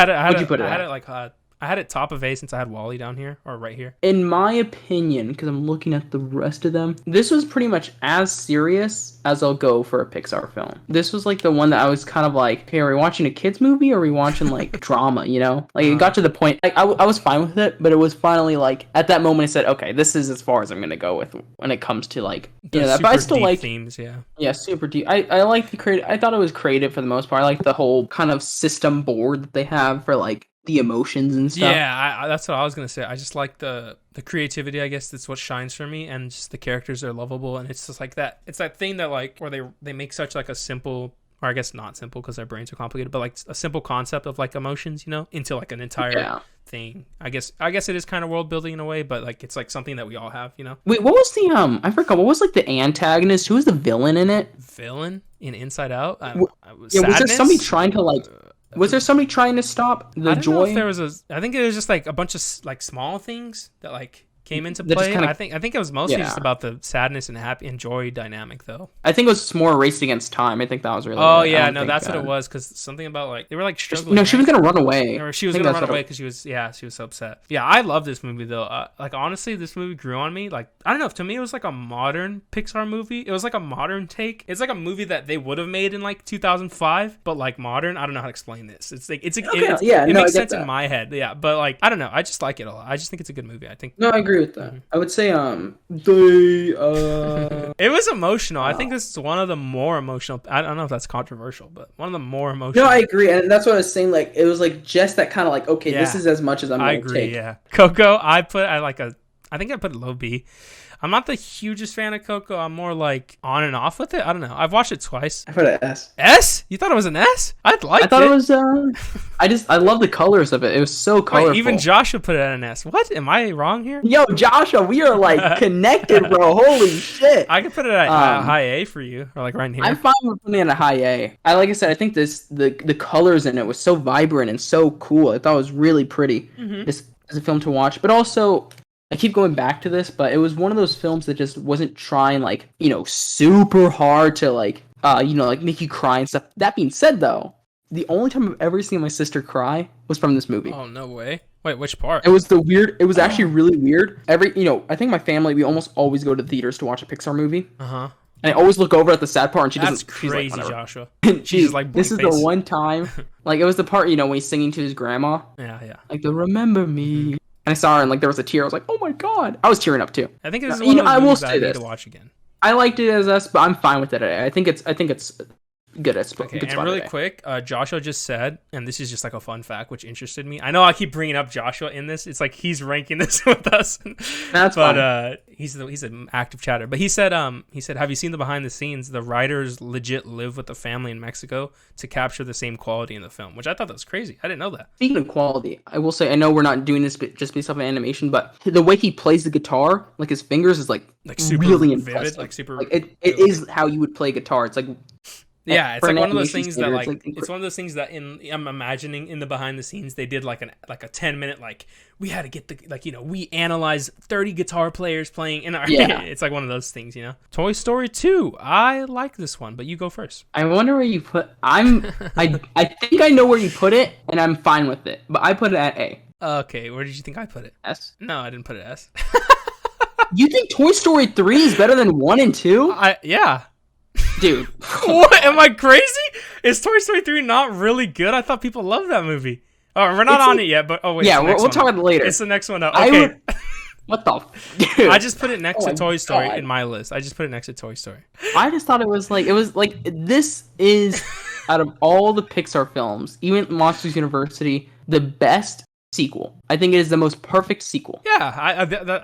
S1: had it top of A since I had Wally down here or right here.
S2: In my opinion, because I'm looking at the rest of them, this was pretty much as serious as I'll go for a Pixar film. This was like the one that I was kind of like, okay, are we watching a kids movie or are we watching like drama, you know? Like it got to the point, like I was fine with it, but it was finally like, at that moment I said, okay, this is as far as I'm going to go with when it comes to like, that. But I still like
S1: themes, yeah.
S2: Yeah, super deep. I like the creative, I thought it was creative for the most part. I like the whole kind of system board that they have for like the emotions and stuff.
S1: Yeah, that's what I was gonna say. I just like the creativity. I guess that's what shines for me, and just the characters are lovable, and it's just like that. It's that thing that like where they make such like a simple, or I guess not simple because their brains are complicated, but like a simple concept of like emotions, you know, into like an entire thing. I guess it is kind of world building in a way, but like it's like something that we all have, you know.
S2: Wait, what was the I forgot. What was like the antagonist? Who was the villain in it?
S1: Villain in Inside Out?
S2: Was there somebody trying to like? Was there somebody trying to stop the joy?
S1: I think it was just like a bunch of like small things that like came into
S2: that just
S1: play.
S2: kinda,
S1: I think it was mostly just about the sadness and happy and joy dynamic, though.
S2: I think it was more a race against time. I think that was really.
S1: Oh
S2: it.
S1: yeah, no, that's what it was. Because something about like they were like struggling.
S2: No, she was
S1: right?
S2: gonna run away.
S1: Or she was gonna run away because she was so upset. Yeah, I love this movie though. Like honestly, this movie grew on me. Like I don't know. To me, it was like a modern Pixar movie. It was like a modern take. It's like a movie that they would have made in like 2005, but like modern. I don't know how to explain this. It's like it makes sense in my head. Yeah, but like I don't know. I just like it a lot. I just think it's a good movie. I think.
S2: No, I agree with that. I would say
S1: it was emotional. I think this is one of the more emotional. I don't know if that's controversial, but one of the more emotional.
S2: No, I agree, and that's what I was saying. Like it was like just that kind of like okay, this is as much as I'm gonna take.
S1: Yeah, Coco. I think I put low B. I'm not the hugest fan of Coco. I'm more like on and off with it. I don't know. I've watched it twice.
S2: I put an S.
S1: S? You thought it was an S? I
S2: thought it was. I love the colors of it. It was so colorful.
S1: Wait, even Joshua put it at an S. What? Am I wrong here?
S2: Yo, Joshua, we are like connected, bro. Holy shit.
S1: I could put it at high A for you, or like right here.
S2: I'm fine with putting it at a high A. Like I said, I think the colors in it was so vibrant and so cool. I thought it was really pretty. This as a film to watch, but also. I keep going back to this, but it was one of those films that just wasn't trying like, super hard to like, like make you cry and stuff. That being said, though, the only time I've ever seen my sister cry was from this movie.
S1: Oh, no way. Wait, which part?
S2: It was actually really weird. I think my family, we almost always go to the theaters to watch a Pixar movie.
S1: Uh-huh.
S2: And I always look over at the sad part and
S1: That's crazy, like, Joshua.
S2: She's like, this is the one time, like it was the part, when he's singing to his grandma.
S1: Yeah.
S2: Like the remember me. And I saw her, and like there was a tear. I was like, "Oh my god!" I was tearing up too.
S1: I think this is one of the movies I need to watch again.
S2: I liked it as us, but I'm fine with it. I think it's good.
S1: Okay, and really quick, Joshua just said, and this is just like a fun fact which interested me. I know I keep bringing up Joshua in this. It's like he's ranking this with us.
S2: That's
S1: fine. He's an active chatter. But he said, have you seen the behind the scenes? The writers legit live with the family in Mexico to capture the same quality in the film, which I thought that was crazy. I didn't know that.
S2: Speaking of quality, I will say I know we're not doing this just based off of animation, but the way he plays the guitar, like his fingers, is like super really impressive. Vivid, like super. Like it is how you would play guitar. It's like.
S1: Yeah, it's like one of those things that like it's one of those things that I'm imagining in the behind the scenes they did like a 10-minute like we had to get the we analyzed 30 guitar players playing in our it's like one of those things, Toy Story 2. I like this one, but you go first.
S2: I wonder where you put I think I know where you put it and I'm fine with it, but I put it at A.
S1: Okay, where did you think I put it?
S2: S?
S1: No, I didn't put it S.
S2: You think Toy Story 3 is better than 1 and 2?
S1: Yeah.
S2: Dude.
S1: What? Am I crazy? Is Toy Story 3 not really good? I thought people loved that movie. Oh, we're not on it yet, but wait.
S2: Yeah, we'll talk about it later.
S1: It's the next one up. Okay.
S2: What the dude.
S1: I just put it next to Toy Story in my list. I just put it next to Toy Story.
S2: I just thought it was like this is out of all the Pixar films, even Monsters University, the best sequel. I think it is the most perfect sequel.
S1: Yeah,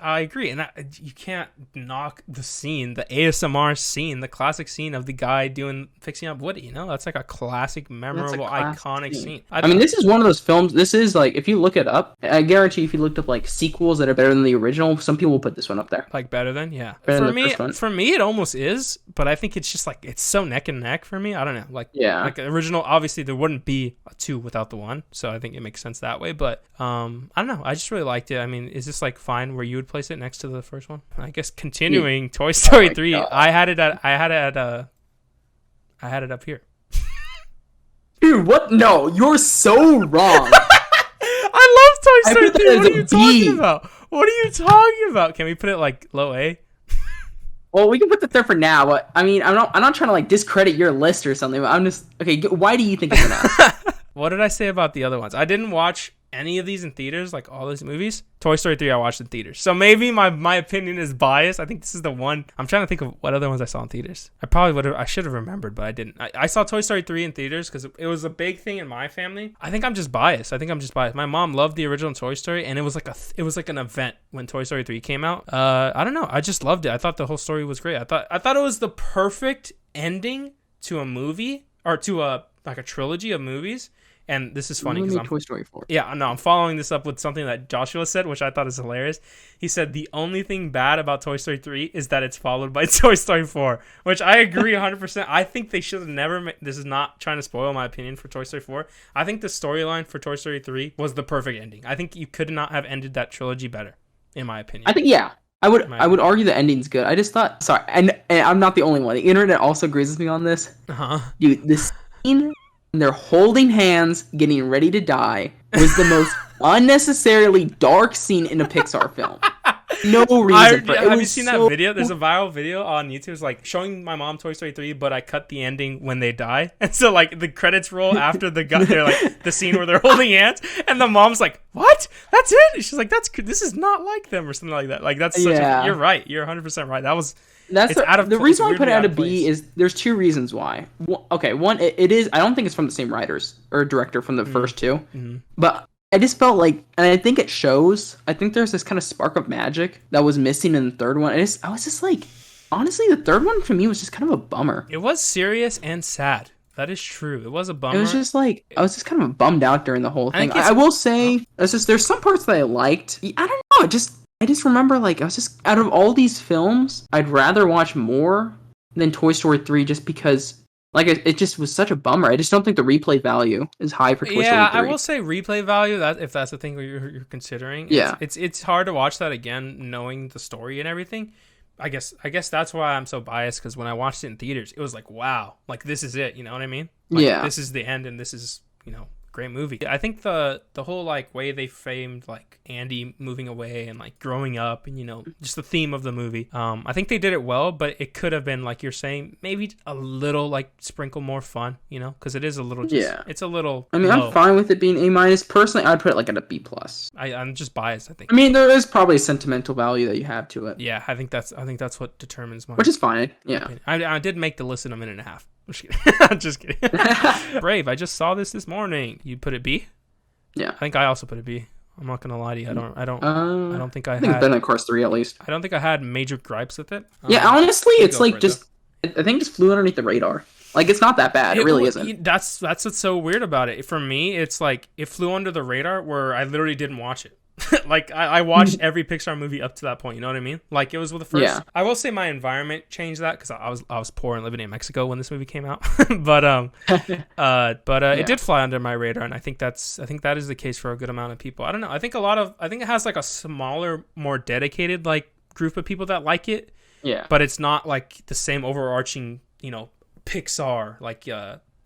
S1: I agree, and you can't knock the scene, the ASMR scene, the classic scene of the guy fixing up Woody. That's like a classic, memorable, iconic scene.
S2: I mean, this is one of those films. This is like, if you look it up, I guarantee if you looked up like sequels that are better than the original, some people will put this one up there.
S1: Like better than, yeah.
S2: Better
S1: for me, it almost is, but I think it's just like it's so neck and neck for me. I don't know, like the original. Obviously, there wouldn't be a 2 without the 1, so I think it makes sense that way. But I don't know. I just really liked it. I mean, is this like fine where you would place it next to the first one? I guess continuing Toy Story 3. God. I had it up here.
S2: Dude, what? No, you're so wrong.
S1: I love Toy Story 3. What are you talking about? What are you talking about? Can we put it like low A?
S2: Well, we can put it there for now, but I mean, I'm not trying to like discredit your list or something. But I'm just okay. Why do you think it's an S?
S1: What did I say about the other ones? I didn't watch any of these in theaters, like all these movies. Toy Story 3 I watched in theaters, so maybe my opinion is biased. I think this is the one. I'm trying to think of what other ones I saw in theaters. I should have remembered, but I didn't. I saw Toy Story 3 in theaters because it was a big thing in my family. I think I'm just biased. My mom loved the original Toy Story, and it was like an event when Toy Story 3 came out. I don't know, I just loved it. I thought the whole story was great. I thought it was the perfect ending to a movie, or to a trilogy of movies. And this is funny because I'm
S2: Toy Story 4.
S1: Yeah, no, I'm following this up with something that Joshua said, which I thought is hilarious. He said the only thing bad about Toy Story 3 is that it's followed by Toy Story 4, which I agree 100%. I think they should have never this is not trying to spoil my opinion for Toy Story 4. I think the storyline for Toy Story 3 was the perfect ending. I think you could not have ended that trilogy better. in my opinion.
S2: I think I would argue the ending's good. I just thought, sorry, and I'm not the only one. The internet also agrees with me on this. Dude, the scene when they're holding hands, getting ready to die, was the most unnecessarily dark scene in a Pixar film. No reason for it.
S1: Have you seen that video? There's a viral video on YouTube. It's like showing my mom Toy Story 3, but I cut the ending when they die. And so like the credits roll after they're like the scene where they're holding hands, and the mom's like, "What? That's it?" And she's like, "This is not like them," or something like that. Like that's you're right. You're 100% right. The
S2: reason why I put it at a B is there's two reasons why. Okay, one, it is, I don't think it's from the same writers or director from the first two, but I just felt like, and I think it shows, I think there's this kind of spark of magic that was missing in the third one. I was just like, honestly, the third one for me was just kind of a bummer.
S1: It was serious and sad. That is true. It was a bummer.
S2: It was just like, I was just kind of bummed out during the whole thing. I will say, there's some parts that I liked. I don't know, I just remember, like, I was just, out of all these films, I'd rather watch more than Toy Story 3 just because, like, it just was such a bummer. I just don't think the replay value is high for Toy Story 3.
S1: Yeah, I will say replay value, that if that's the thing you're considering. It's hard to watch that again, knowing the story and everything. I guess that's why I'm so biased, because when I watched it in theaters, it was like, wow, like, this is it, you know what I mean? Like, this is the end, and this is, great movie. I think the whole like way they framed like Andy moving away and like growing up, and just the theme of the movie, I think they did it well, but it could have been, like you're saying, maybe a little like sprinkle more fun, because it is a little it's a little
S2: I mean, low. I'm fine with it being A-. Personally, I'd put it like at a B+.
S1: I'm just biased, I think.
S2: I mean, there is probably a sentimental value that you have to it.
S1: Yeah, I think that's what determines my,
S2: which is fine. Yeah,
S1: I did make the list in a minute and a half. I'm just kidding. Brave, I just saw this morning. You put it B?
S2: Yeah.
S1: I think I also put it B. I'm not gonna lie to you. I don't think I had.
S2: It's been in Cars 3 at least.
S1: I don't think I had major gripes with it.
S2: Yeah, honestly, it's like I think it just flew underneath the radar. Like, it's not that bad. It really isn't.
S1: That's what's so weird about it. For me, it's like it flew under the radar where I literally didn't watch it. Like, I watched every Pixar movie up to that point, you know what I mean? Like, it was the first. Yeah. I will say my environment changed that, because I was poor and living in Mexico when this movie came out. but it did fly under my radar, and I think that is the case for a good amount of people. I don't know. I think it has like a smaller, more dedicated like group of people that like it. Yeah. But it's not like the same overarching, Pixar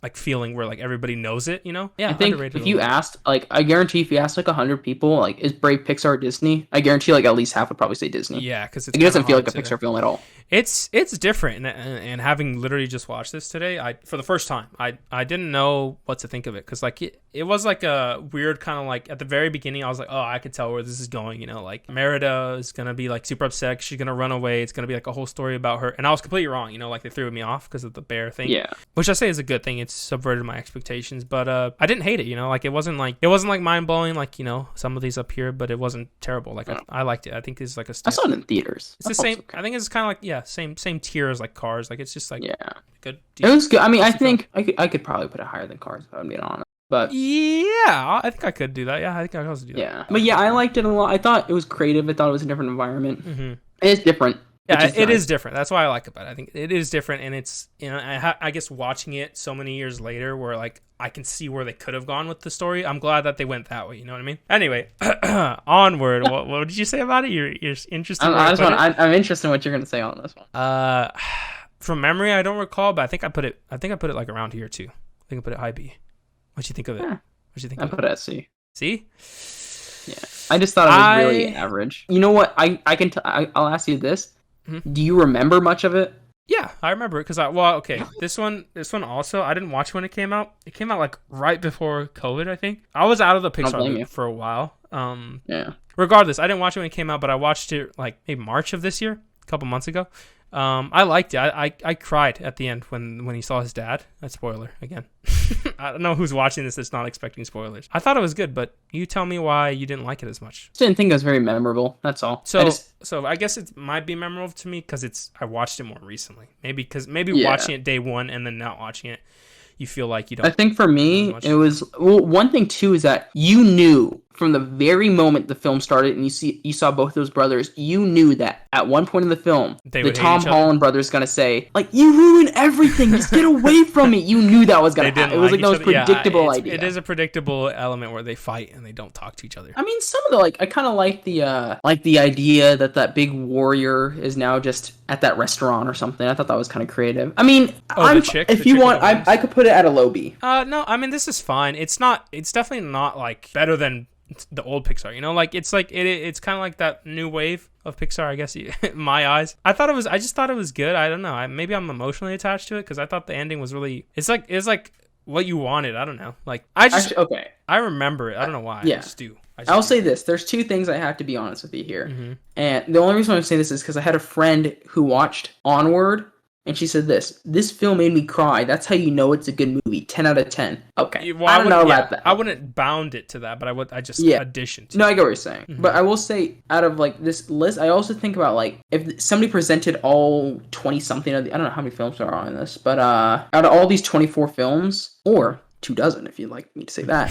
S1: like feeling where like everybody knows it, Yeah,
S2: I think if you asked, like, I guarantee if you asked like 100 people, like, is Brave Pixar or Disney? I guarantee like at least half would probably say Disney.
S1: Yeah, because
S2: it doesn't feel like a Pixar film at all.
S1: It's different, and having literally just watched this today, for the first time, I didn't know what to think of it, because like it was like a weird kind of like, at the very beginning I was like, oh, I could tell where this is going, like Merida is gonna be like super upset, she's gonna run away, it's gonna be like a whole story about her, and I was completely wrong, like they threw me off because of the bear thing, which I say is a good thing. It's subverted my expectations, but I didn't hate it, like it wasn't like mind blowing like some of these up here, but it wasn't terrible. Like I liked it. I think it's like a
S2: I saw it in theaters.
S1: It's the same. Okay. I think it's kind of like same tier as like Cars. Like it's just like good.
S2: It was good. I mean, I think I could probably put it higher than Cars if I'm being honest. But
S1: yeah, I think I could do that. Yeah, I think I could also do that.
S2: Yeah, but yeah, I liked it a lot. I thought it was creative. I thought it was a different environment. Mm-hmm. It's different.
S1: Yeah, it is different. That's why I like about it. I think it is different, and it's I guess watching it so many years later, where like I can see where they could have gone with the story. I'm glad that they went that way. You know what I mean? Anyway, onward. What did you say about it? You're interested.
S2: I'm interested in what you're gonna say on this one.
S1: From memory, I don't recall, but I think I put it like around here too. I think I put it high B. What'd you think of it?
S2: Yeah.
S1: What'd you think?
S2: I put it at C.
S1: C?
S2: Yeah, I just thought it was really average. You know what? I'll ask you this. Mm-hmm. Do you remember much of it?
S1: Yeah, I remember it because this one also, I didn't watch when it came out. It came out like right before COVID, I think. I was out of the Pixar loop for a while. Yeah. Regardless, I didn't watch it when it came out, but I watched it like maybe March of this year, a couple months ago. I liked it. I cried at the end when he saw his dad. That's spoiler again. I don't know who's watching this that's not expecting spoilers. I thought it was good, but you tell me why you didn't like it as much.
S2: I didn't think it was very memorable. That's all.
S1: So I guess it might be memorable to me because I watched it more recently. Maybe watching it day one and then not watching it, you feel like you don't.
S2: I think for me, it was one thing too is that you knew from the very moment the film started and you saw both those brothers, you knew that at one point in the film, the Tom Holland brothers gonna say, like, you ruined everything, just get away from me. You knew that was gonna happen. It was like the most predictable idea.
S1: It is a predictable element where they fight and they don't talk to each other.
S2: I mean, some of the I kind of like the idea that big warrior is now just at that restaurant or something. I thought that was kind of creative. I mean, if you want, I could put it at a low B.
S1: No, I mean, this is fine. It's definitely not like better than the old Pixar, you know, like it's kind of like that new wave of Pixar, I guess, in my eyes. I just thought it was good. I don't know. Maybe I'm emotionally attached to it because I thought the ending was really. It's like what you wanted. I don't know. Like I remember it. I don't know why.
S2: Yeah.
S1: I just do.
S2: I'll say this. There's two things I have to be honest with you here. Mm-hmm. And the only reason I'm saying this is because I had a friend who watched Onward, and she said this film made me cry. That's how you know it's a good movie. 10 out of 10. Okay.
S1: Well, I don't know about that. I wouldn't bound it to that, but I just addition to
S2: it. No, I get what you're saying. Mm-hmm. But I will say, out of like this list, I also think about like if somebody presented all 20-something of I don't know how many films there are on this, but out of all these 24 films, or 24, if you'd like me to say that.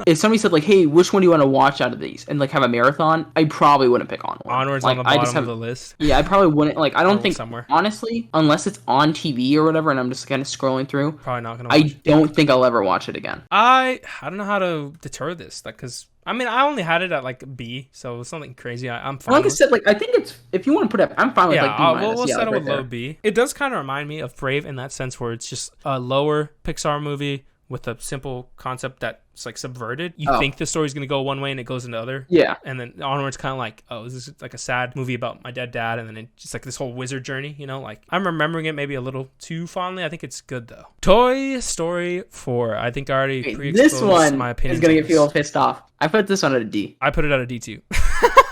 S2: If somebody said like, "Hey, which one do you want to watch out of these?" and like have a marathon, I probably wouldn't pick Onward.
S1: Onward's on the bottom of the list.
S2: Yeah, I probably wouldn't. Like, I don't think somewhere. Honestly, unless it's on TV or whatever, and I'm just kind of scrolling through.
S1: Probably not gonna. I
S2: don't think I'll ever watch it again.
S1: I don't know how to deter this, like, because I mean, I only had it at like B, so it's something crazy. I'm fine.
S2: Like I said, like I think it's if you want to put it, I'm fine with like B minus.
S1: We'll settle with low B. It does kind of remind me of Brave in that sense, where it's just a lower Pixar movie with a simple concept that's like subverted. You think the story's gonna go one way and it goes into other.
S2: Yeah.
S1: And then Onward's kind of like, oh, this is like a sad movie about my dad, and then it's just like this whole wizard journey, you know? Like, I'm remembering it maybe a little too fondly. I think it's good though. Toy Story 4. I think I already pre-exposed my opinion.
S2: This one is gonna get people pissed off. I put this one at a D.
S1: I put it at a D too.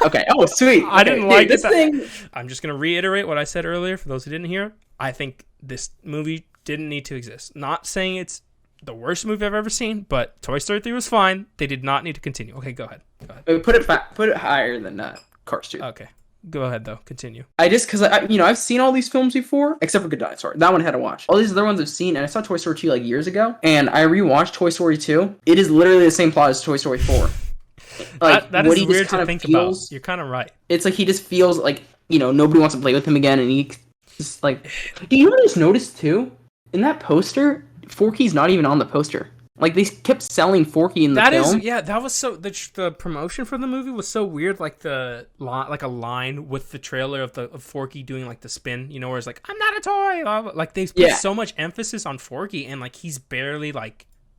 S2: Okay. Oh, sweet.
S1: I didn't like this thing. I'm just gonna reiterate what I said earlier for those who didn't hear. I think this movie didn't need to exist. Not saying it's the worst movie I've ever seen, but Toy Story 3 was fine. They did not need to continue. Okay, go ahead.
S2: Put it higher than Cars 2.
S1: Okay, go ahead though. Continue.
S2: Because I've seen all these films before, except for Good Dinosaur. That one I had to watch. All these other ones I've seen, and I saw Toy Story 2 like years ago, and I rewatched Toy Story 2. It is literally the same plot as Toy Story 4.
S1: Like that is weird to think about. You're kind of right.
S2: It's like he just feels like nobody wants to play with him again, and he just like. Do you just notice too in that poster? Forky's not even on the poster. Like, they kept selling Forky in the film.
S1: That was so... The promotion for the movie was so weird. Like, a line with the trailer of Forky doing, like, the spin. You know, where it's like, I'm not a toy! Like, they put so much emphasis on Forky, and, like, he's barely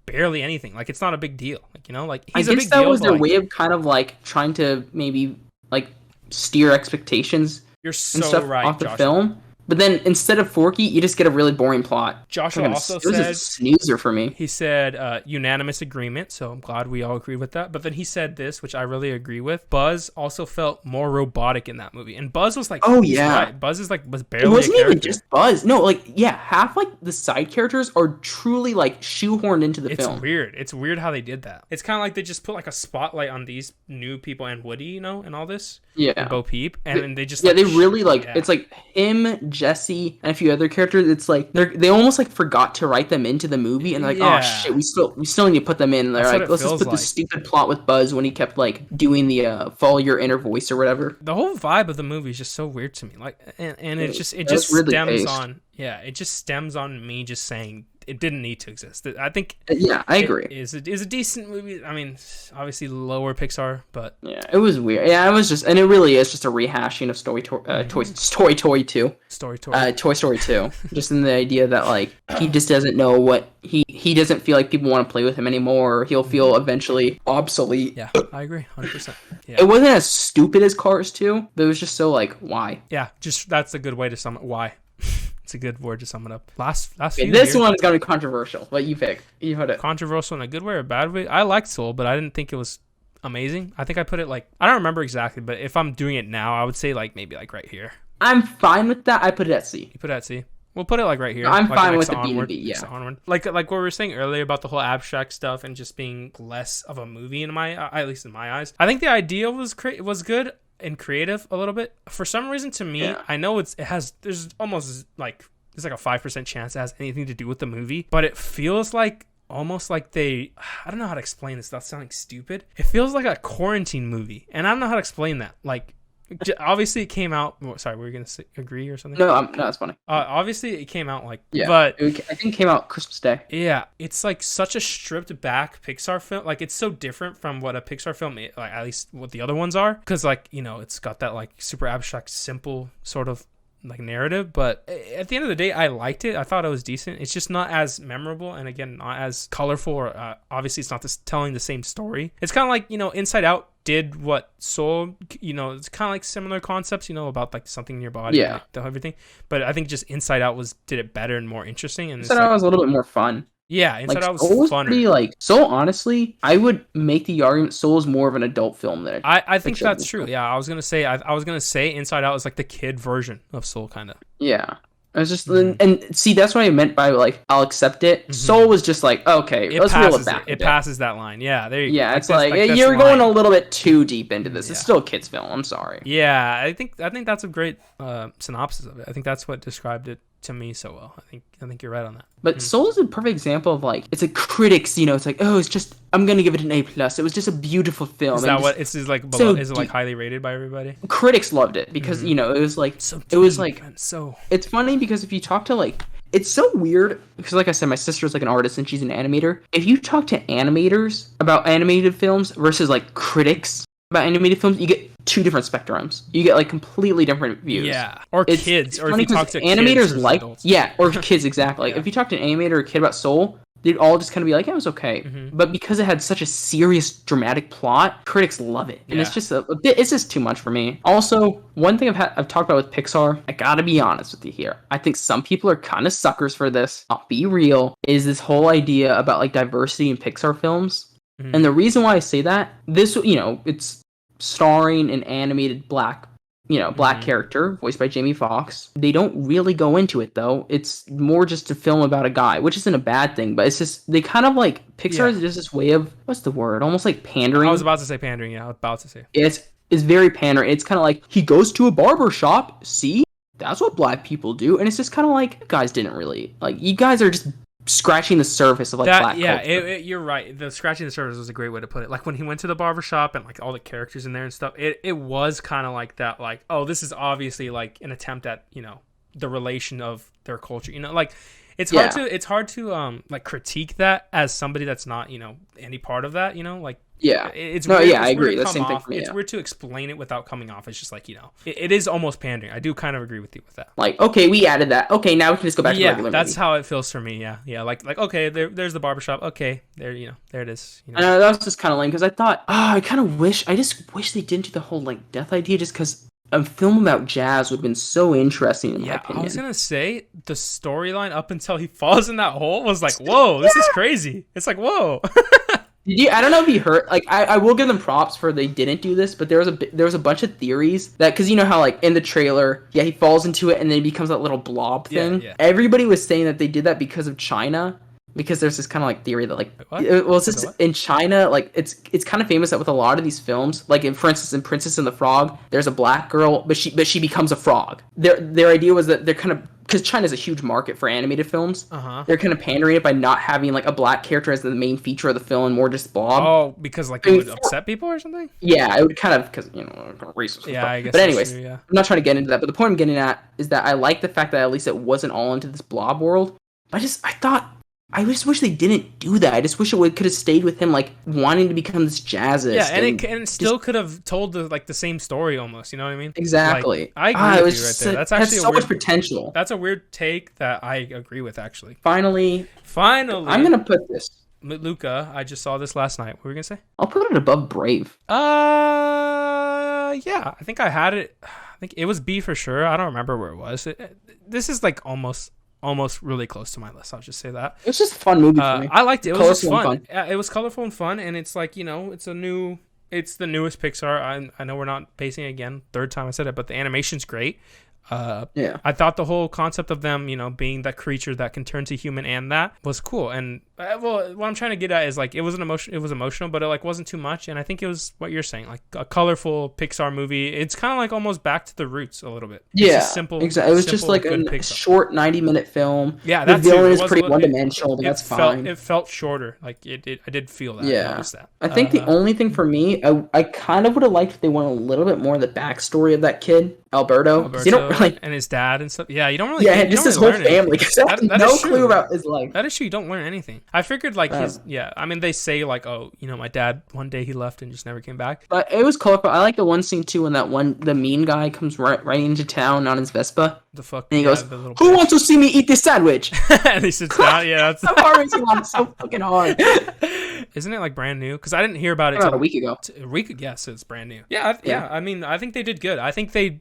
S1: anything. Like, it's not a big deal. Like, you know? Like, he's a big deal. I guess that was
S2: their way of kind of, like, trying to maybe, like, steer expectations
S1: and stuff right,
S2: off the film. But then instead of Forky, you just get a really boring plot.
S1: Joshua also said...
S2: It was a snoozer for me.
S1: He said unanimous agreement, so I'm glad we all agree with that. But then he said this, which I really agree with. Buzz also felt more robotic in that movie. And Buzz was like...
S2: Oh, yeah.
S1: Right. Buzz was barely
S2: It wasn't even just Buzz. No, half, the side characters are truly, shoehorned into the film.
S1: It's weird. It's weird how they did that. It's kind of like they just put, a spotlight on these new people and Woody, and all this.
S2: Yeah.
S1: And Bo Peep. And then they just...
S2: Yeah, they really, it's him... Jesse and a few other characters. It's like they almost forgot to write them into the movie, and oh shit, we still need to put them in. And they're like, let's just put this stupid plot with Buzz when he kept doing the follow your inner voice or whatever.
S1: The whole vibe of the movie is just so weird to me. It just really stems on it just stems on me just saying it didn't need to exist. I think.
S2: Yeah, I agree.
S1: Is a decent movie. I mean, obviously lower Pixar, but
S2: yeah, it was weird. Yeah, it was just, and it really is just a rehashing of Toy Story 2. Toy Story 2. Just in the idea that he just doesn't know what he doesn't feel like people want to play with him anymore. Or he'll feel eventually obsolete.
S1: Yeah, I agree, 100%. Yeah.
S2: It wasn't as stupid as Cars 2, but it was just so why?
S1: Yeah, just that's a good way to sum it. Why? It's a good word to sum it up. Last
S2: few this one is gonna be controversial. What you pick? You put it
S1: controversial in a good way or a bad way. I liked Soul, but I didn't think it was amazing. I think I put it I don't remember exactly, but if I'm doing it now, I would say maybe right here.
S2: I'm fine with that. I put it at C.
S1: You put it at C. We'll put it right here.
S2: I'm fine with the B and B. Yeah.
S1: Onward. Like what we were saying earlier about the whole abstract stuff and just being less of a movie at least in my eyes. I think the idea was good and creative a little bit. For some reason, to me, I know there's almost there's a 5% chance it has anything to do with the movie, but it feels like almost like I don't know how to explain this without sounding stupid. It feels like a quarantine movie, and I don't know how to explain that. Like, obviously it came out. Sorry, were you gonna agree or something?
S2: No, that's funny.
S1: Obviously it came out like,
S2: yeah,
S1: but
S2: I think it came out Christmas Day.
S1: Yeah, it's like such a stripped back Pixar film. Like, it's so different from what a Pixar film, like at least what the other ones are, because like, you know, it's got that like super abstract, simple sort of like narrative, but at the end of the day I liked it. I thought it was decent. It's just not as memorable, and again, not as colorful, or obviously it's not telling the same story. It's kind of like, you know, Inside Out did what Soul, you know, it's kind of like similar concepts, you know, about like something in your body,
S2: yeah,
S1: like, everything, but I think just Inside Out did it better and more interesting, and
S2: Inside Out was a little bit more fun.
S1: Yeah, Inside Out was funner.
S2: Pretty, like, Soul, honestly, I would make the argument Soul is more of an adult film than
S1: I think that's true. Yeah, I was gonna say Inside Out is like the kid version of Soul, kind of.
S2: Yeah, I was just and see, that's what I meant by like I'll accept it. Soul was just like, okay, let's reel it back.
S1: It passes that line. Yeah, there you go.
S2: Yeah, it's like you're going a little bit too deep into this. It's still a kid's film. I'm sorry.
S1: Yeah, I think that's a great synopsis of it. I think that's what described it to me so well. I think you're right on that.
S2: But Soul is a perfect example of like, it's a critics, you know, it's like, oh, it's just, I'm gonna give it an A+. It was just a beautiful film.
S1: Is that what it's like? Below, is it like highly rated by everybody?
S2: Critics loved it because you know it was like it's funny because if you talk to like, it's so weird because like I said, my sister's like an artist and she's an animator. If you talk to animators about animated films versus like critics about animated films, you get two different spectrums. You get like completely different views.
S1: Yeah, or kids, or if you talk to
S2: animators
S1: kids
S2: like adults. Yeah, or kids exactly. Like if you talk to an animator or a kid about Soul, they'd all just kind of be like, yeah, it was okay. But because it had such a serious, dramatic plot, critics love it, and it's just a bit. It's just too much for me. Also, one thing I've talked about with Pixar, I gotta be honest with you here. I think some people are kind of suckers for this. I'll be real. Is this whole idea about like diversity in Pixar films? And the reason why I say that, this, you know, it's starring an animated black character voiced by Jamie Foxx. They don't really go into it though. It's more just a film about a guy, which isn't a bad thing, but it's just they kind of like Pixar is just this way of, what's the word? Almost like pandering.
S1: I was about to say pandering. Yeah, I was about to say.
S2: It's very pandering. It's kind of like he goes to a barber shop. See, that's what black people do, and it's just kind of like, you guys didn't really like. You guys are just scratching the surface of like black culture.
S1: You're right. The scratching the surface was a great way to put it. Like when he went to the barbershop and like all the characters in there and stuff, it was kind of like that, like, oh, this is obviously like an attempt at, you know, the relation of their culture, you know, like it's hard to like critique that as somebody that's not, you know, any part of that, you know, like it's weird, I agree. That's the same thing for me. It's weird to explain it without coming off. It's just like, you know, it is almost pandering. I do kind of agree with you with that.
S2: Like, okay, we added that. Okay, now we can just go back to regular
S1: that's
S2: movie.
S1: How it feels for me. Yeah. Like okay, there's the barbershop. Okay, there it is. You know?
S2: That was just kind of lame because I thought, I just wish they didn't do the whole like death idea, just because a film about jazz would have been so interesting in my opinion.
S1: I was gonna say the storyline up until he falls in that hole was like, whoa, this is crazy. It's like, whoa.
S2: I don't know if you heard, like, I will give them props for they didn't do this, but there was a bunch of theories that, because you know how like in the trailer, he falls into it and then he becomes that little blob thing. Yeah. Everybody was saying that they did that because of China, because there's this kind of like theory that like, it's just in China, like it's kind of famous that with a lot of these films, like for instance in Princess and the Frog, there's a black girl, but she becomes a frog. Their idea was that they're kind of, because China's a huge market for animated films, they're kind of pandering it by not having like a black character as the main feature of the film and more just Bob.
S1: Oh, because like it would upset people or something?
S2: Yeah, it would kind of, because, you know, racist.
S1: Yeah, I guess.
S2: But anyways,
S1: true,
S2: I'm not trying to get into that, but the point I'm getting at is that I like the fact that at least it wasn't all into this blob world. I just wish they didn't do that. I just wish it could have stayed with him, like, wanting to become this jazzist.
S1: Yeah, and it still could have told the same story almost, you know what I mean?
S2: Exactly.
S1: Like, I agree with you right there. That's actually
S2: so much potential.
S1: That's a weird take that I agree with, actually.
S2: Finally.
S1: I'm
S2: going to put this.
S1: Luca, I just saw this last night. What were you going to say?
S2: I'll put it above Brave.
S1: Yeah. I think I had it. I think it was B for sure. I don't remember where it was. This is like almost really close to my list. I'll just say that.
S2: It's just a fun movie for me.
S1: I liked it. It was just fun. It was colorful and fun, and it's like, you know, it's the newest Pixar. I know we're not pacing it again. Third time I said it, but the animation's great.
S2: Yeah.
S1: I thought the whole concept of them, being that creature that can turn to human and that was cool. And well, what I'm trying to get at is like it was emotional, but it like wasn't too much. And I think it was what you're saying, like a colorful Pixar movie. It's kind of like almost back to the roots a little bit.
S2: Yeah,
S1: it's simple.
S2: Exactly. It was just like a short 90-minute film.
S1: Yeah,
S2: the villain is pretty one-dimensional, but that's fine.
S1: It felt shorter. Like I did feel that.
S2: Yeah,
S1: I noticed that.
S2: I think the only thing for me, I kind of would have liked if they went a little bit more of the backstory of that kid, Alberto. You don't really,
S1: and his dad and stuff. Yeah, you don't really.
S2: Yeah, just his whole family. Because I have no clue about his life.
S1: That is true. You don't learn anything. I figured like his. Yeah, I mean they say like, oh, my dad one day he left and just never came back.
S2: But it was colorful. I like the one scene too when the mean guy comes right into town on his Vespa.
S1: The fuck.
S2: And he goes, "Who wants to see me eat this sandwich?"
S1: And he sits down. Yeah, that's
S2: so fucking hard.
S1: Isn't it like brand new? Because I didn't hear about it
S2: about a week ago.
S1: Yeah, so it's brand new. Yeah. I mean, I think they did good. I think they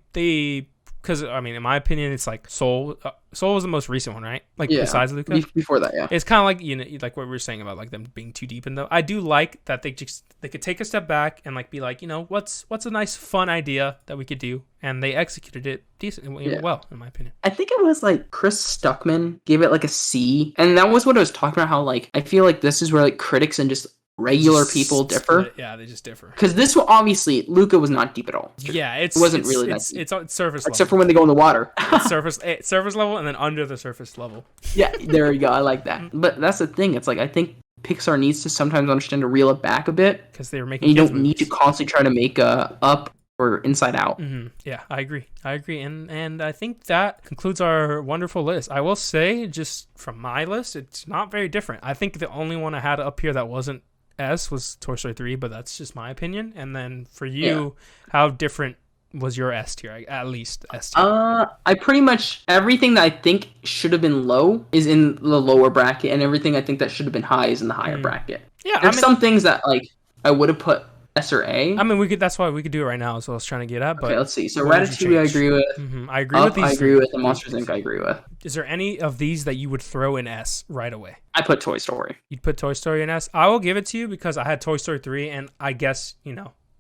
S1: because I mean, in my opinion, it's like Soul. Soul was the most recent one, right? Like besides Luca.
S2: Before that, yeah.
S1: It's kind of like like what we were saying about like them being too deep in though. I do like that they could take a step back and like be like, what's a nice fun idea that we could do, and they executed it decently well, in my opinion.
S2: I think it was like Chris Stuckman gave it like a C, and that was what I was talking about. How like I feel like this is where like critics and just regular people differ.
S1: Yeah, they just differ.
S2: Because this one, obviously, Luca was not deep at all.
S1: Yeah, it
S2: wasn't really that deep.
S1: It's surface level.
S2: Except for when they go in the water.
S1: It's surface level and then under the surface level.
S2: Yeah, there you go. I like that. But that's the thing. It's like, I think Pixar needs to sometimes understand to reel it back a bit.
S1: Because they were making
S2: and you don't need to constantly try to make up or inside out.
S1: Mm-hmm. Yeah, I agree. And I think that concludes our wonderful list. I will say, just from my list, it's not very different. I think the only one I had up here that wasn't S was Toy Story 3, but that's just my opinion. And then for you, how different was your S tier? At least S tier.
S2: I pretty much everything that I think should have been low is in the lower bracket, and everything I think that should have been high is in the higher bracket.
S1: Yeah,
S2: there's some things that like I would have put S or A.
S1: I mean, that's why we could do it right now. Is what I was trying to get at. But
S2: okay, let's see. So Ratatouille, I agree with.
S1: Mm-hmm. I agree with these.
S2: I agree with. And Monsters Inc. I agree with.
S1: Is there any of these that you would throw in S right away?
S2: I put Toy Story.
S1: You'd put Toy Story in S? I will give it to you because I had Toy Story 3, and I guess,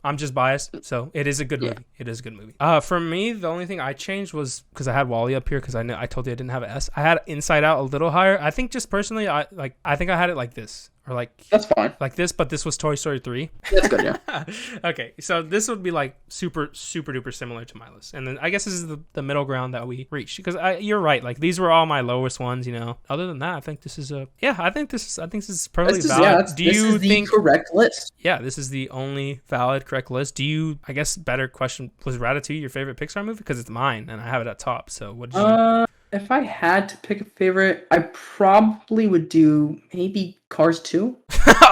S1: I'm just biased, so it is a good movie. It is a good movie. For me, the only thing I changed was because I had WALL-E up here because I told you I didn't have an S. I had Inside Out a little higher. I think just personally, I think I had it like this. Or like
S2: that's fine.
S1: Like this, but this was Toy Story 3.
S2: That's good, yeah.
S1: Okay, so this would be like super duper similar to my list, and then I guess this is the middle ground that we reached because you're right. Like these were all my lowest ones, Other than that, I think this is I think this is perfectly valid.
S2: Do you think the correct list?
S1: Yeah, this is the only valid correct list. Do you? I guess better question, was Ratatouille your favorite Pixar movie? Because it's mine, and I have it at top. So what did you?
S2: If I had to pick a favorite, I probably would do maybe Cars 2.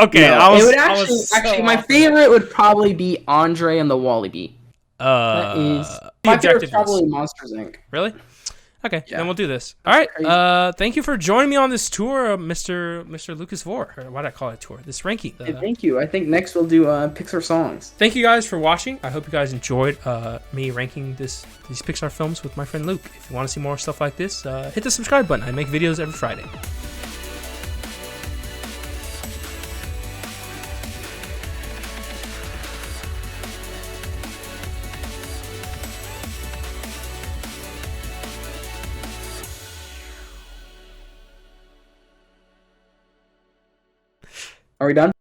S1: Okay,
S2: my favorite would probably be Andre and the WALL-E Bee.
S1: That
S2: is my favorite. Probably Monsters Inc.
S1: Really? Okay, then we'll do this. All right. Thank you for joining me on this tour, Mr. Lucas Vore. Or why did I call it a tour? This ranking.
S2: Thank you. I think next we'll do Pixar songs.
S1: Thank you guys for watching. I hope you guys enjoyed me ranking these Pixar films with my friend Luke. If you want to see more stuff like this, hit the subscribe button. I make videos every Friday.
S2: Are we done?